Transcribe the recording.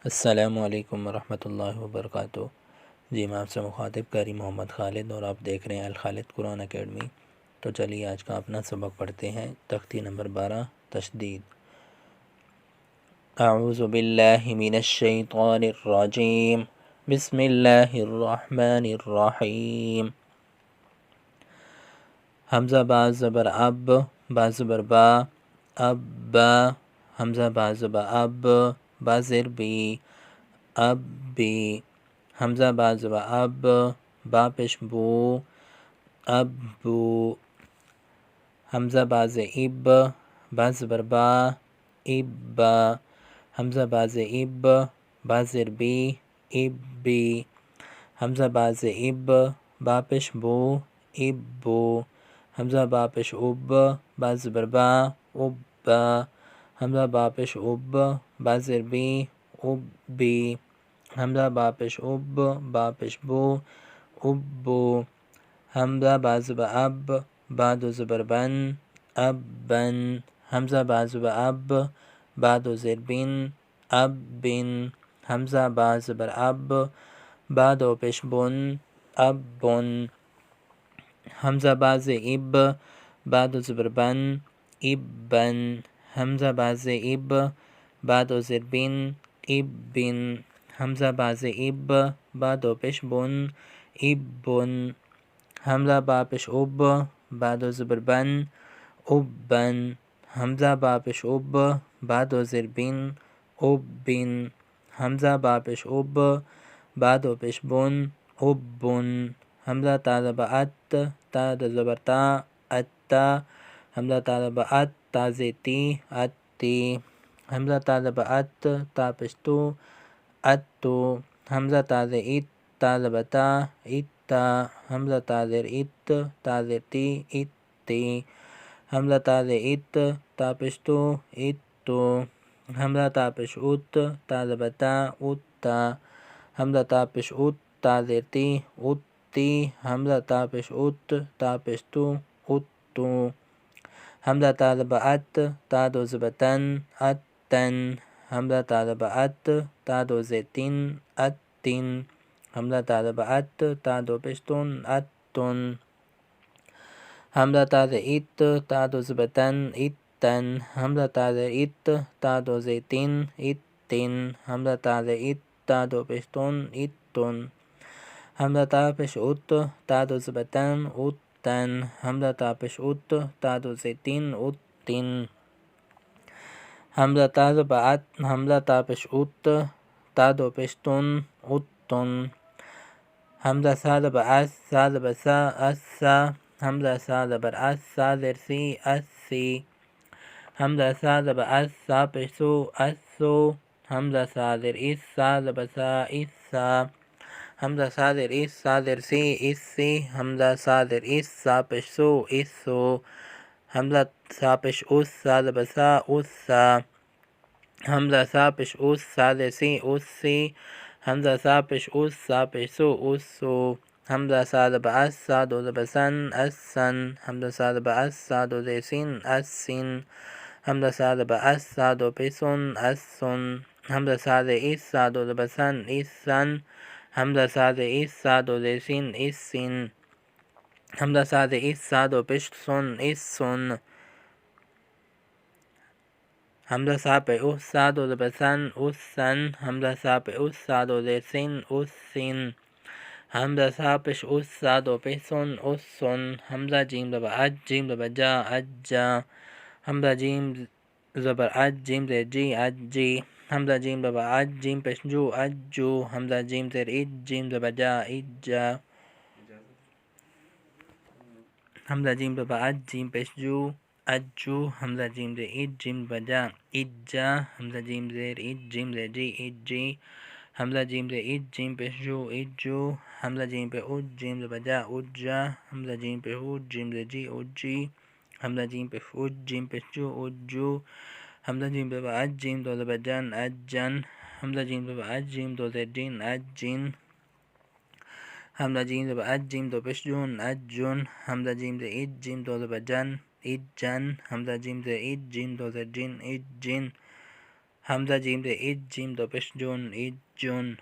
अस्सलामुअलैकुम वरहमतुल्लाहि वबरकातुहू। जी मैं आपसे मुखातिब कारी मोहम्मद खालिद और आप देख रहे हैं अल खालिद कुरान अकेडमी। तो चलिए आज का अपना सबक पढ़ते हैं। तख्ती नंबर 12 तशदीद। अऊज़ु बिल्लाहि मिनश शैतानिर रजीम। बिस्मिल्लाहिर रहमानिर रहीम। हमज़ा बा ज़बर अब, बा ज़बर बा, अब बा। हमज़ा बा ज़बर अब, बा ज़ेर बी, अब बी। हमज़ा बा ज़बर अब, बा पेश बू, अब बू। हमज़ा बा ज़े इब, बा ज़बर बा, इब बा। हमज़ा बा ज़े इब, बा ज़ेर बी, इब बी। हमज़ा बा ज़े इब, बा पेश बू, इब बू। हमज़ा बा पेश उब, बा ज़बर बा, उब बा। हमज़ा बा पेश उब, बा ज़ेर बी, उब बी। हमज़ा बा पेश उब, बा पेश बू, उब बू। हमज़ा बा ज़बर अब, बा दो ज़बर बन, अब बन। हमज़ा बा ज़बर अब, बा दो ज़ेर बिन, अब बिन। हमज़ा बा ज़बर अब, बा दो पेश बुन, अब बुन। हमज़ा बा ज़े इब, बा दो ज़बर बन, इब बन। हमज़ा बा ज़े इब, बा दो ज़ेर बिन, इब बिन। हमज़ा बा ज़े इब, बा दो पेश बुन, इब बुन। हमज़ा बा पेश उब, बा दो ज़बर बन, उब बन। हमज़ा बा पेश उब, बा दो ज़ेर बिन, उब बिन। हमज़ा बा पेश उब, बा दो पेश बुन, उब बुन। हमज़ा ता ज़बर अत, ता दो ज़बर ता, अत्ता। हमज़ा ता ज़बर अत, ता ज़े ती, अत्ती। हमज़ा ता ज़बर अत, ता पेश तू, अत्तू। हमज़ा ता ज़े इत, ता ज़बर ता, इत्ता। हमज़ा ता ज़ेर इत, ता ज़ेर ती, इत्ती। हमज़ा ता ज़े इत, ता पेश तू, इत्तू। हमज़ा ता पेश उत, ता ज़बर ता, उत्ता। हमज़ा ता पेश उत, ता ज़ेर ती, उत्ती। हमज़ा ता पेश उत, ता पेश तू, उत्तू। हमज़ा ता ज़बर अत, ता दो ज़बर तन, अत्तन। हमज़ा ता ज़बर अत, ता दो ज़ेर तिन, अत्तिन। हमज़ा ता ज़बर अत, ता दो पेश तुन, अत्तुन। हमज़ा ता ज़े इत, ता दो ज़बर तन, इत्तन। हमज़ा ता ज़े इत, ता दो ज़ेर तिन, इत्तिन। हमज़ा ता ज़े इत, ता दो पेश तुन, इत्तुन। हमज़ा ता पेश उत, ता दो ज़बर तन, उत्तन। हमज़ा ता पेश उत, ता दो ज़ेर तिन, उत्तिन। हमज़ा ता ज़बर अत, हमज़ा ता पेश उत, ता दो पेश तुन, उत्तुन। हमज़ा सा ज़बर अस, सा ज़बर सा, अस्सा। हमज़ा सा ज़बर अस, सा ज़ेर सी, अस्सी। हमज़ा सा ज़बर अस, सा पेश सू, अस्सू। हमज़ा सा ज़ेर इस, सा ज़बर सा, इस्सा। हमज़ा सा ज़ेर इस, सा ज़ेर सी, इस्सी। हमज़ा सा ज़ेर इस, सा पेश सू, इस्सू। हमज़ा सा पेश उस, सा ज़बर सा, उस्सा। हमज़ा सा पेश उस, सा ज़ेर सी, उस्सी। हमज़ा सा पेश उस, सा पेश सू, उस्सू। हमज़ा सा ज़बर अस, सा दो ज़बर सन, अस्सन। हमज़ा सा ज़बर अस, सा दो ज़ेर सिन, अस्सिन। हमज़ा सा ज़बर अस, सा दो पेश सुन, अस्सुन। हमज़ा सा ज़ेर इस, सा दो ज़बर सन, इस्सन। हमज़ा सा ज़ेर इस, सा दो ज़ेर सिन, इस्सिन। हमज़ा सा ज़ेर इस, सा दो पेश सुन, इस्सुन। हमज़ा सा पे उस, सा दो ज़बर सन, उस्सन। हमज़ा सा पे उस, सा दो ज़ेर सिन, उस्सिन। हमज़ा सा पेश उस, सा दो पेश सुन, उस्सुन। हमज़ा जीम ज़बर अज, जीम ज़बर जा, अज्जा। हमज़ा जीम ज़बर अज, जीम ज़ेर जी, अज्जी। हमज़ा जीम ज़बर अज, जीम पेश जू, अज्जू। हमज़ा जीम ज़ेर इज, जीम ज़बर जा, इज्जा। हमज़ा जीम ज़बर अज, जीम पेश जू, अज्जू। हमज़ा जीम ज़ेर इज, जीम ज़बर जा, इज्जा। हमज़ा जीम ज़ेर इज, जीम ज़ेर जी, इज्जी। हमज़ा जीम ज़ेर इज, जीम पेश जू, इज्जू। हमज़ा जीम पे उज, जीम ज़बर जा, उज्जा। हमज़ा जीम पे उज, जीम ज़ेर जी, उज्जी। हमज़ा जीम पे उज, जीम पेश जू, उज्जू। हमज़ा जीम ज़बर अज, जीम दो ज़बर जन, अज्जन। हमज़ा जीम ज़बर अज, जीम दो ज़ेर जिन, अज्जिन। हमज़ा जीम ज़बर अज, जीम दो पेश जून, अज्जुन। हमज़ा जीम ज़ेर इज, जीम दो ज़बर जन, इज्जन। हमज़ा जीम ज़ेर इज, जीम दो ज़ेर जिन, इज्जिन। همزة جيم ده إيد جيم ده بش جون إيد جون.